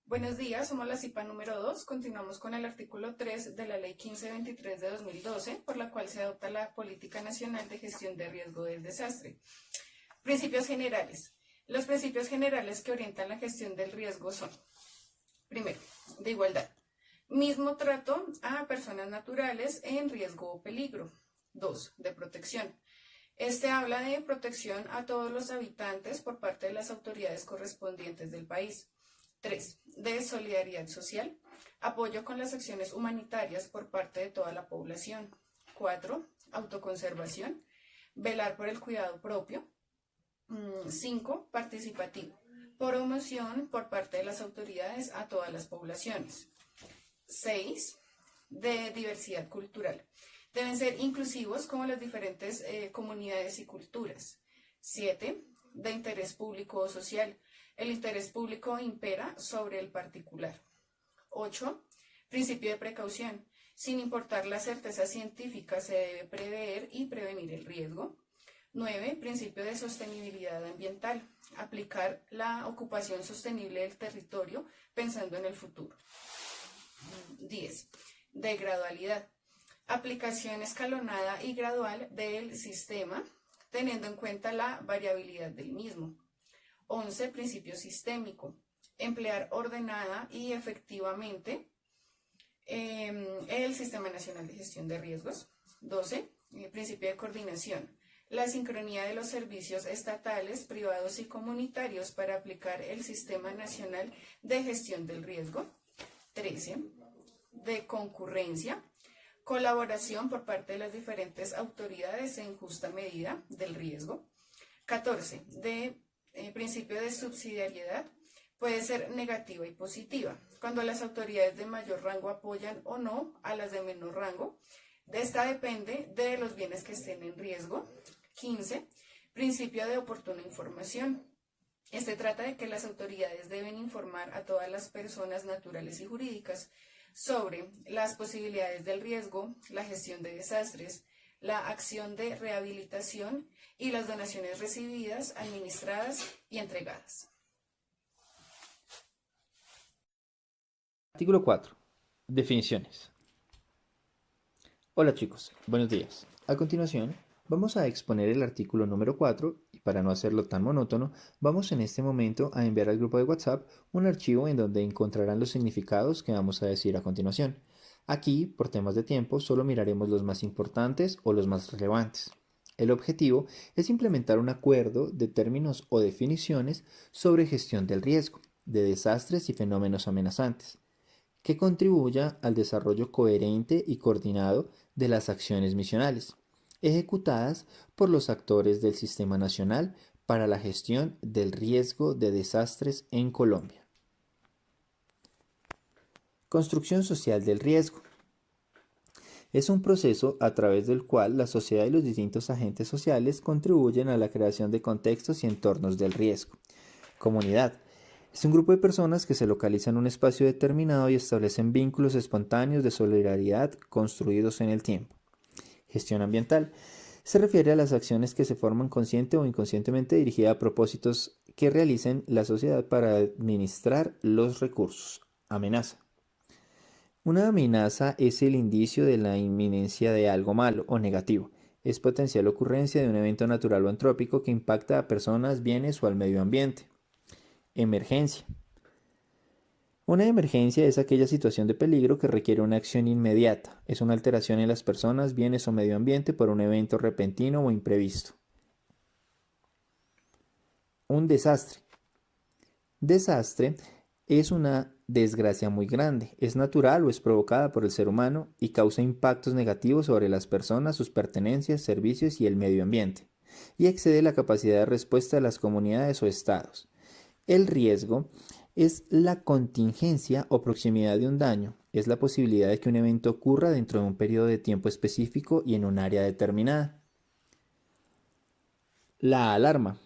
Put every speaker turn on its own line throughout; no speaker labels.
Buenos días, somos la CIPA número 2. Continuamos con el artículo 3 de la Ley 1523 de 2012, por la cual se adopta la Política Nacional de Gestión de Riesgo del Desastre. Principios generales. Los principios generales que orientan la gestión del riesgo son: primero, de igualdad. Mismo trato a personas naturales en riesgo o peligro. 2. De protección. Este habla de protección a todos los habitantes por parte de las autoridades correspondientes del país. 3. De solidaridad social. Apoyo con las acciones humanitarias por parte de toda la población. 4. Autoconservación. Velar por el cuidado propio. 5. Participativo. Promoción por parte de las autoridades a todas las poblaciones. 6. De diversidad cultural. Deben ser inclusivos como las diferentes comunidades y culturas. 7. De interés público o social. El interés público impera sobre el particular. 8. Principio de precaución. Sin importar la certeza científica, se debe prever y prevenir el riesgo. 9. Principio de sostenibilidad ambiental. Aplicar la ocupación sostenible del territorio pensando en el futuro. 10. De gradualidad. Aplicación escalonada y gradual del sistema, teniendo en cuenta la variabilidad del mismo. 11. Principio sistémico. Emplear ordenada y efectivamente el Sistema Nacional de Gestión de Riesgos. 12. Principio de coordinación. La sincronía de los servicios estatales, privados y comunitarios para aplicar el Sistema Nacional de Gestión del Riesgo. 13. De concurrencia. Colaboración por parte de las diferentes autoridades en justa medida del riesgo. 14. De principio de subsidiariedad. Puede ser negativa y positiva, cuando las autoridades de mayor rango apoyan o no a las de menor rango. De esta depende de los bienes que estén en riesgo. 15. Principio de oportuna información. Este trata de que las autoridades deben informar a todas las personas naturales y jurídicas sobre las posibilidades del riesgo, la gestión de desastres, la acción de rehabilitación y las donaciones recibidas, administradas y entregadas.
Artículo 4. Definiciones. Hola chicos, buenos días. A continuación, vamos a exponer el artículo número 4 y para no hacerlo tan monótono, vamos en este momento a enviar al grupo de WhatsApp un archivo en donde encontrarán los significados que vamos a decir a continuación. Aquí, por temas de tiempo, solo miraremos los más importantes o los más relevantes. El objetivo es implementar un acuerdo de términos o definiciones sobre gestión del riesgo, de desastres y fenómenos amenazantes, que contribuya al desarrollo coherente y coordinado de las acciones misionales, ejecutadas por los actores del Sistema Nacional para la Gestión del Riesgo de Desastres en Colombia. Construcción social del riesgo. Es un proceso a través del cual la sociedad y los distintos agentes sociales contribuyen a la creación de contextos y entornos del riesgo. Comunidad. Es un grupo de personas que se localizan en un espacio determinado y establecen vínculos espontáneos de solidaridad construidos en el tiempo. Gestión ambiental. Se refiere a las acciones que se forman consciente o inconscientemente dirigidas a propósitos que realicen la sociedad para administrar los recursos. Amenaza. Una amenaza es el indicio de la inminencia de algo malo o negativo. Es potencial ocurrencia de un evento natural o antrópico que impacta a personas, bienes o al medio ambiente. Emergencia. Una emergencia es aquella situación de peligro que requiere una acción inmediata. Es una alteración en las personas, bienes o medio ambiente por un evento repentino o imprevisto. Un desastre. Desastre es una desgracia muy grande. Es natural o es provocada por el ser humano y causa impactos negativos sobre las personas, sus pertenencias, servicios y el medio ambiente, y excede la capacidad de respuesta de las comunidades o estados. El riesgo es la contingencia o proximidad de un daño. Es la posibilidad de que un evento ocurra dentro de un periodo de tiempo específico y en un área determinada. La alarma.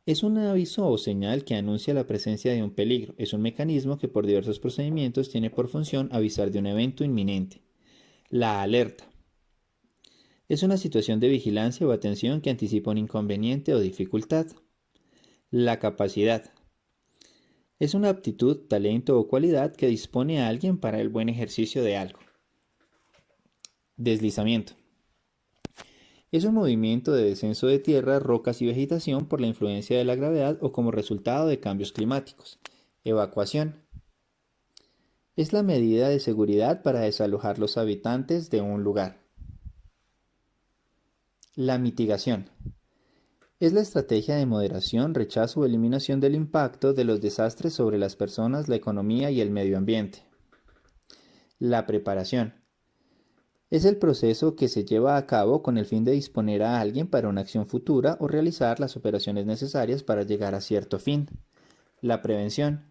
Es un aviso o señal que anuncia la presencia de un peligro. Es un mecanismo que por diversos procedimientos tiene por función avisar de un evento inminente. La alerta. Es una situación de vigilancia o atención que anticipa un inconveniente o dificultad. La capacidad. Es una aptitud, talento o cualidad que dispone a alguien para el buen ejercicio de algo. Deslizamiento. Es un movimiento de descenso de tierra, rocas y vegetación por la influencia de la gravedad o como resultado de cambios climáticos. Evacuación. Es la medida de seguridad para desalojar los habitantes de un lugar. La mitigación. Es la estrategia de moderación, rechazo o eliminación del impacto de los desastres sobre las personas, la economía y el medio ambiente. La preparación. Es el proceso que se lleva a cabo con el fin de disponer a alguien para una acción futura o realizar las operaciones necesarias para llegar a cierto fin. La prevención.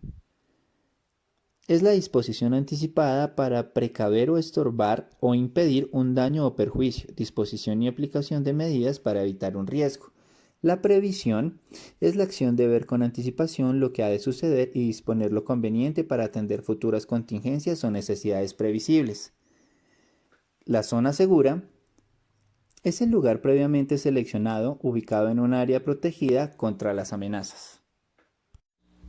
Es la disposición anticipada para precaver o estorbar o impedir un daño o perjuicio, disposición y aplicación de medidas para evitar un riesgo. La previsión es la acción de ver con anticipación lo que ha de suceder y disponer lo conveniente para atender futuras contingencias o necesidades previsibles. La zona segura es el lugar previamente seleccionado ubicado en un área protegida contra las amenazas.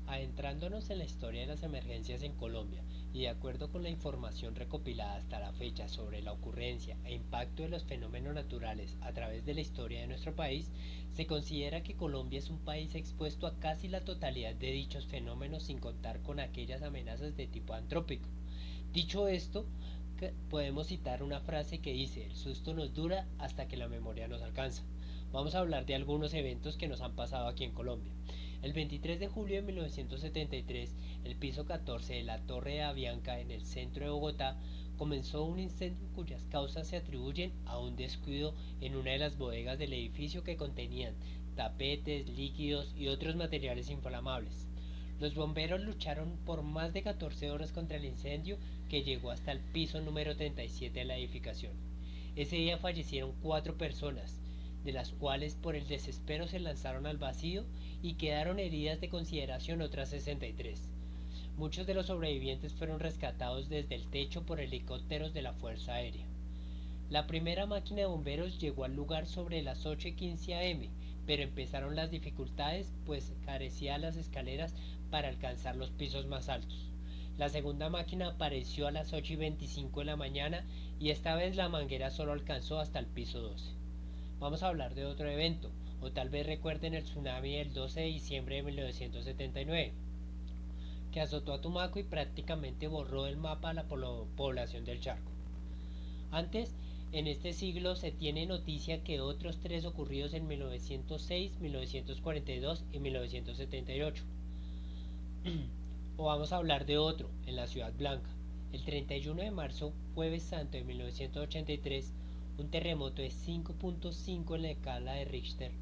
Adentrándonos en la historia de las emergencias en Colombia y de acuerdo con la información recopilada hasta la fecha sobre la ocurrencia e impacto de los fenómenos naturales a través de la historia de nuestro país, se considera que Colombia es un país expuesto a casi la totalidad de dichos fenómenos sin contar con aquellas amenazas de tipo antrópico. Dicho esto, podemos citar una frase que dice: el susto nos dura hasta que la memoria nos alcanza. Vamos a hablar de algunos eventos que nos han pasado aquí en Colombia. El 23 de julio de 1973, el piso 14 de la Torre de Avianca en el centro de Bogotá comenzó un incendio cuyas causas se atribuyen a un descuido en una de las bodegas del edificio que contenían tapetes, líquidos y otros materiales inflamables. Los bomberos lucharon por más de 14 horas contra el incendio que llegó hasta el piso número 37 de la edificación. Ese día fallecieron 4 personas, de las cuales por el desespero se lanzaron al vacío y quedaron heridas de consideración otras 63. Muchos de los sobrevivientes fueron rescatados desde el techo por helicópteros de la Fuerza Aérea. La primera máquina de bomberos llegó al lugar sobre las 8:15 am, pero empezaron las dificultades pues carecía las escaleras para alcanzar los pisos más altos. La segunda máquina apareció a las 8:25 de la mañana y esta vez la manguera solo alcanzó hasta el piso 12. Vamos a hablar de otro evento, o tal vez recuerden el tsunami del 12 de diciembre de 1979, que azotó a Tumaco y prácticamente borró del mapa a la población del Charco. Antes, en este siglo se tiene noticia que otros 3 ocurridos en 1906, 1942 y 1978. O vamos a hablar de otro, en la Ciudad Blanca. El 31 de marzo, jueves santo de 1983, un terremoto de 5.5 en la escala de Richter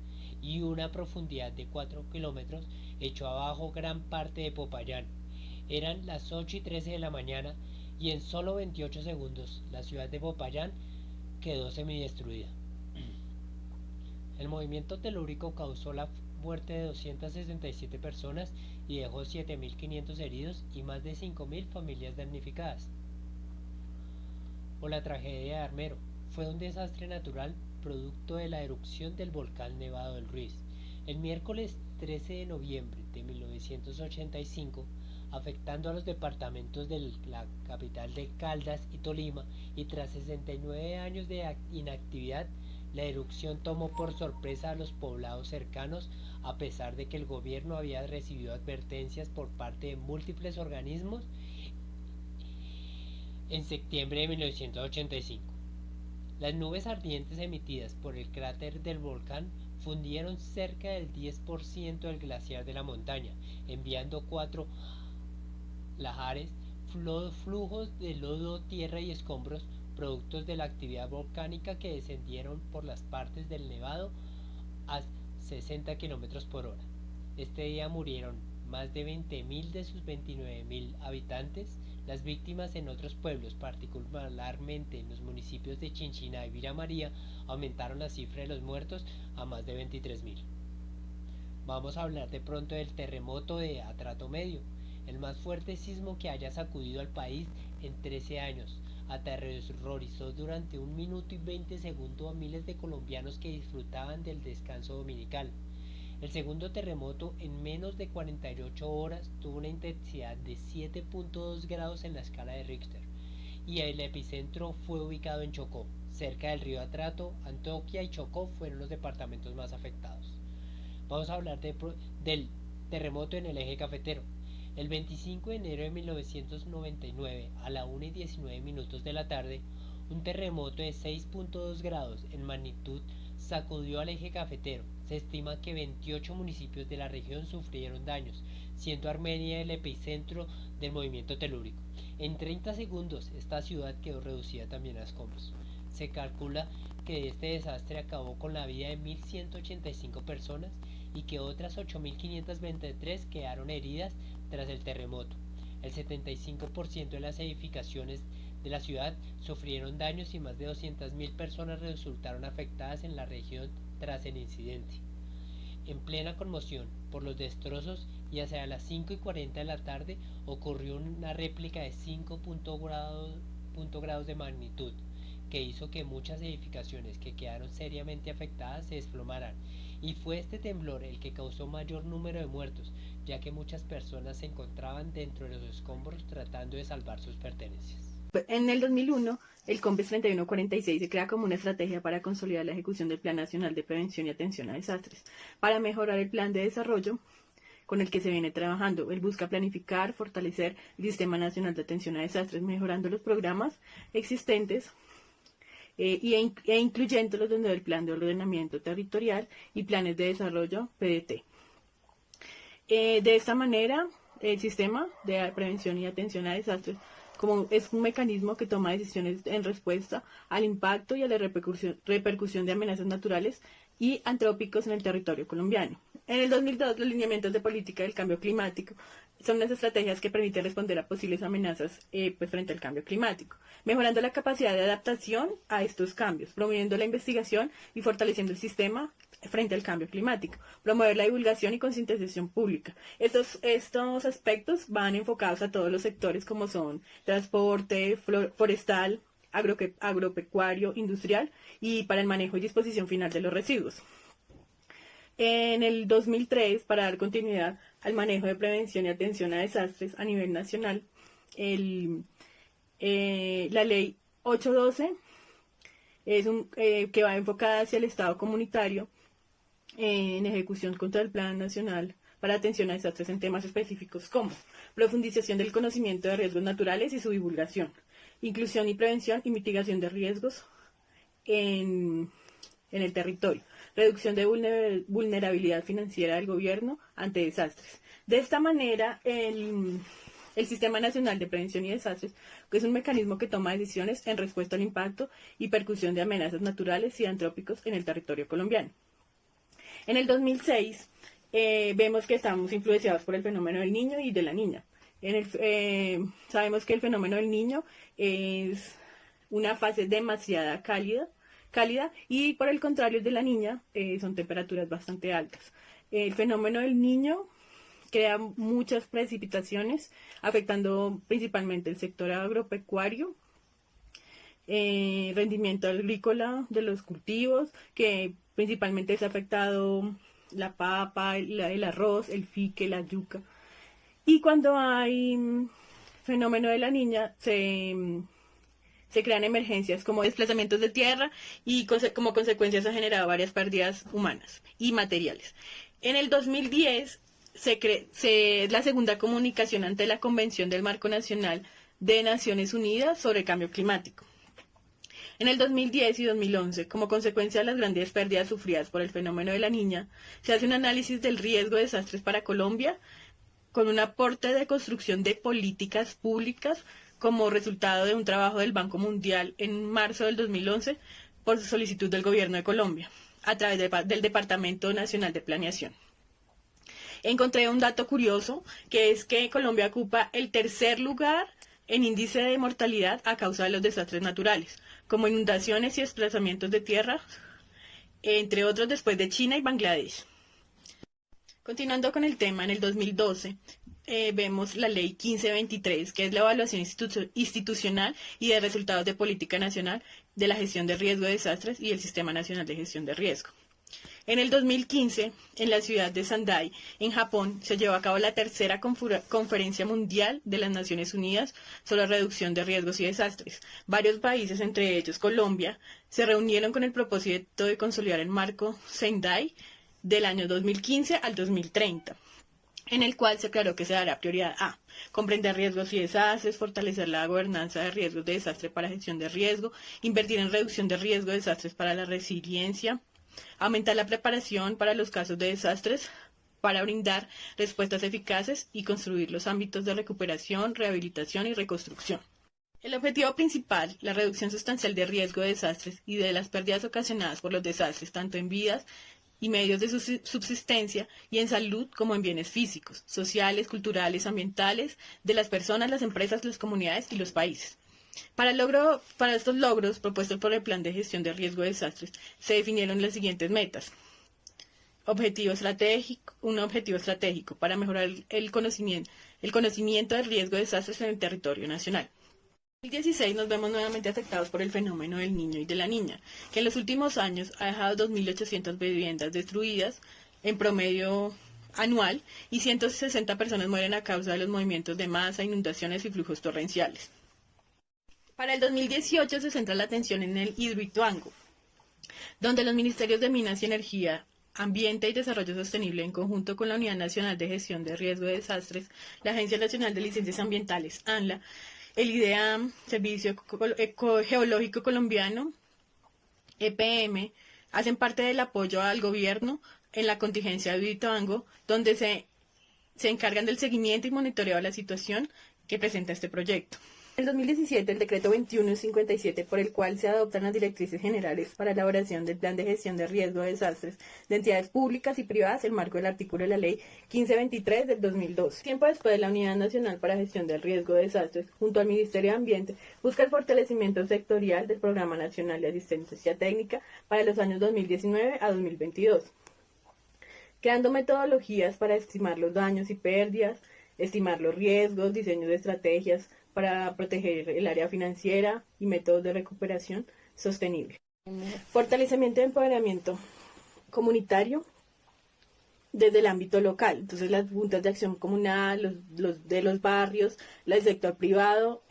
y una profundidad de 4 kilómetros echó abajo gran parte de Popayán. Eran las 8:13 de la mañana y en solo 28 segundos la ciudad de Popayán quedó semidestruida. El movimiento telúrico causó la muerte de 267 personas y dejó 7.500 heridos y más de 5.000 familias damnificadas. O la tragedia de Armero fue un desastre natural producto de la erupción del volcán Nevado del Ruiz. El miércoles 13 de noviembre de 1985, afectando a los departamentos de la capital de Caldas y Tolima, y tras 69 años de inactividad, la erupción tomó por sorpresa a los poblados cercanos, a pesar de que el gobierno había recibido advertencias por parte de múltiples organismos en septiembre de 1985. Las nubes ardientes emitidas por el cráter del volcán fundieron cerca del 10% del glaciar de la montaña, enviando 4 lahares, flujos de lodo, tierra y escombros, productos de la actividad volcánica que descendieron por las partes del nevado a 60 km por hora. Este día murieron más de 20.000 de sus 29.000 habitantes. Las víctimas en otros pueblos, particularmente en los municipios de Chinchiná y Villa María, aumentaron la cifra de los muertos a más de 23.000. Vamos a hablar de pronto del terremoto de Atrato Medio, el más fuerte sismo que haya sacudido al país en 13 años. Aterrorizó durante 1 minuto y 20 segundos a miles de colombianos que disfrutaban del descanso dominical. El segundo terremoto en menos de 48 horas tuvo una intensidad de 7.2 grados en la escala de Richter y el epicentro fue ubicado en Chocó, cerca del río Atrato. Antioquia y Chocó fueron los departamentos más afectados. Vamos a hablar del terremoto en el eje cafetero. El 25 de enero de 1999, a la 1:19 de la tarde, un terremoto de 6.2 grados en magnitud sacudió al eje cafetero. Se estima que 28 municipios de la región sufrieron daños, siendo Armenia el epicentro del movimiento telúrico. En 30 segundos, esta ciudad quedó reducida también a escombros. Se calcula que este desastre acabó con la vida de 1.185 personas y que otras 8.523 quedaron heridas tras el terremoto. El 75% de las edificaciones de la ciudad sufrieron daños y más de 200.000 personas resultaron afectadas en la región tras el incidente. En plena conmoción por los destrozos y hacia las 5:40 de la tarde ocurrió una réplica de 5 grados de magnitud que hizo que muchas edificaciones que quedaron seriamente afectadas se desplomaran, y fue este temblor el que causó mayor número de muertos, ya que muchas personas se encontraban dentro de los escombros tratando de salvar sus pertenencias.
En el 2001, el COMPES 3146 se crea como una estrategia para consolidar la ejecución del Plan Nacional de Prevención y Atención a Desastres, para mejorar el plan de desarrollo con el que se viene trabajando. Él busca planificar, fortalecer el Sistema Nacional de Atención a Desastres, mejorando los programas existentes e incluyéndolos dentro del Plan de Ordenamiento Territorial y Planes de Desarrollo PDT. De esta manera, el Sistema de Prevención y Atención a Desastres es un mecanismo que toma decisiones en respuesta al impacto y a la repercusión de amenazas naturales y antrópicos en el territorio colombiano. En el 2002, los lineamientos de política del cambio climático son unas estrategias que permiten responder a posibles amenazas frente al cambio climático, mejorando la capacidad de adaptación a estos cambios, promoviendo la investigación y fortaleciendo el sistema frente al cambio climático, promover la divulgación y concientización pública. Estos aspectos van enfocados a todos los sectores como son transporte, forestal, agropecuario, industrial y para el manejo y disposición final de los residuos. En el 2003, para dar continuidad al manejo de prevención y atención a desastres a nivel nacional, la ley 812 que va enfocada hacia el Estado comunitario en ejecución contra el Plan Nacional para Atención a Desastres en temas específicos como profundización del conocimiento de riesgos naturales y su divulgación, inclusión y prevención y mitigación de riesgos en el territorio, reducción de vulnerabilidad financiera del gobierno ante desastres. De esta manera, el Sistema Nacional de Prevención y Desastres es un mecanismo que toma decisiones en respuesta al impacto y percusión de amenazas naturales y antrópicos en el territorio colombiano. En el 2006, vemos que estamos influenciados por el fenómeno del niño y de la niña. Sabemos que el fenómeno del niño es una fase demasiado cálida y por el contrario el de la niña son temperaturas bastante altas. El fenómeno del niño crea muchas precipitaciones, afectando principalmente el sector agropecuario, rendimiento agrícola de los cultivos, que principalmente es afectado la papa, el arroz, el fique, la yuca. Y cuando hay fenómeno de la niña, se crean emergencias como desplazamientos de tierra y como consecuencia se han generado varias pérdidas humanas y materiales. En el 2010 es la segunda comunicación ante la Convención del Marco Nacional de Naciones Unidas sobre el Cambio Climático. En el 2010 y 2011, como consecuencia de las grandes pérdidas sufridas por el fenómeno de la niña, se hace un análisis del riesgo de desastres para Colombia con un aporte de construcción de políticas públicas como resultado de un trabajo del Banco Mundial en marzo del 2011 por solicitud del Gobierno de Colombia a través del Departamento Nacional de Planeación. Encontré un dato curioso, que es que Colombia ocupa el tercer lugar en índice de mortalidad a causa de los desastres naturales, como inundaciones y desplazamientos de tierra, entre otros después de China y Bangladesh. Continuando con el tema, en el 2012 vemos la ley 1523, que es la evaluación institucional y de resultados de política nacional de la gestión de riesgo de desastres y el Sistema Nacional de Gestión de Riesgo. En el 2015, en la ciudad de Sendai, en Japón, se llevó a cabo la tercera conferencia mundial de las Naciones Unidas sobre reducción de riesgos y desastres. Varios países, entre ellos Colombia, se reunieron con el propósito de consolidar el marco Sendai del año 2015 al 2030, en el cual se aclaró que se dará prioridad a comprender riesgos y desastres, fortalecer la gobernanza de riesgos de desastre para gestión de riesgo, invertir en reducción de riesgo de desastres para la resiliencia, aumentar la preparación para los casos de desastres, para brindar respuestas eficaces y construir los ámbitos de recuperación, rehabilitación y reconstrucción. El objetivo principal, la reducción sustancial de riesgo de desastres y de las pérdidas ocasionadas por los desastres, tanto en vidas y medios de subsistencia y en salud como en bienes físicos, sociales, culturales, ambientales, de las personas, las empresas, las comunidades y los países. Para estos logros propuestos por el Plan de Gestión de Riesgo de Desastres, se definieron las siguientes metas. Un objetivo estratégico para mejorar el conocimiento del riesgo de desastres en el territorio nacional. En 2016 nos vemos nuevamente afectados por el fenómeno del niño y de la niña, que en los últimos años ha dejado 2.800 viviendas destruidas en promedio anual y 160 personas mueren a causa de los movimientos de masa, inundaciones y flujos torrenciales. Para el 2018 se centra la atención en el Hidroituango, donde los Ministerios de Minas y Energía, Ambiente y Desarrollo Sostenible, en conjunto con la Unidad Nacional de Gestión de Riesgo de Desastres, la Agencia Nacional de Licencias Ambientales, ANLA, el IDEAM, Servicio Geológico Colombiano, EPM, hacen parte del apoyo al gobierno en la contingencia de Hidroituango, donde se encargan del seguimiento y monitoreo de la situación que presenta este proyecto. En 2017, el decreto 2157, por el cual se adoptan las directrices generales para la elaboración del Plan de Gestión de Riesgo de Desastres de entidades públicas y privadas, el marco del artículo de la Ley 1523 del 2002. Tiempo después, la Unidad Nacional para Gestión del Riesgo de Desastres, junto al Ministerio de Ambiente, busca el fortalecimiento sectorial del Programa Nacional de Asistencia Técnica para los años 2019 a 2022, creando metodologías para estimar los daños y pérdidas, estimar los riesgos, diseño de estrategias para proteger el área financiera y métodos de recuperación sostenible. Fortalecimiento y empoderamiento comunitario desde el ámbito local. Entonces, las juntas de acción comunal, los de los barrios, el sector privado,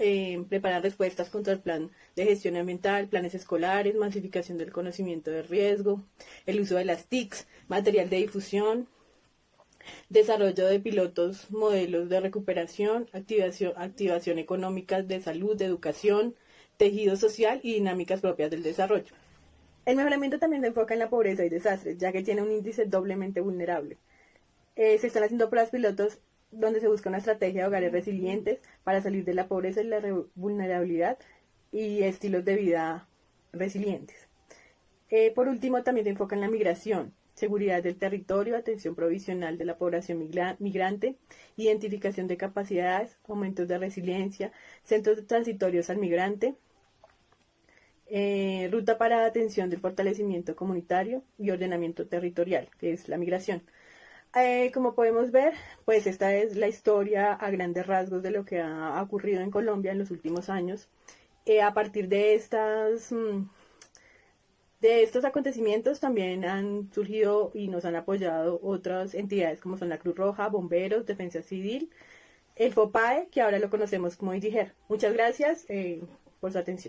preparar respuestas contra el plan de gestión ambiental, planes escolares, masificación del conocimiento de riesgo, el uso de las TICs, material de difusión, desarrollo de pilotos, modelos de recuperación, activación económica de salud, de educación, tejido social y dinámicas propias del desarrollo. El mejoramiento también se enfoca en la pobreza y desastres, ya que tiene un índice doblemente vulnerable. Se están haciendo pruebas pilotos donde se busca una estrategia de hogares resilientes para salir de la pobreza y la vulnerabilidad y estilos de vida resilientes. Por último, también se enfoca en la migración, seguridad del territorio, atención provisional de la población migrante, identificación de capacidades, aumentos de resiliencia, centros transitorios al migrante, ruta para atención del fortalecimiento comunitario y ordenamiento territorial, que es la migración. Como podemos ver, pues esta es la historia a grandes rasgos de lo que ha ocurrido en Colombia en los últimos años. A partir de estos acontecimientos también han surgido y nos han apoyado otras entidades como son la Cruz Roja, Bomberos, Defensa Civil, el FOPAE, que ahora lo conocemos como INDIGER. Muchas gracias por su atención.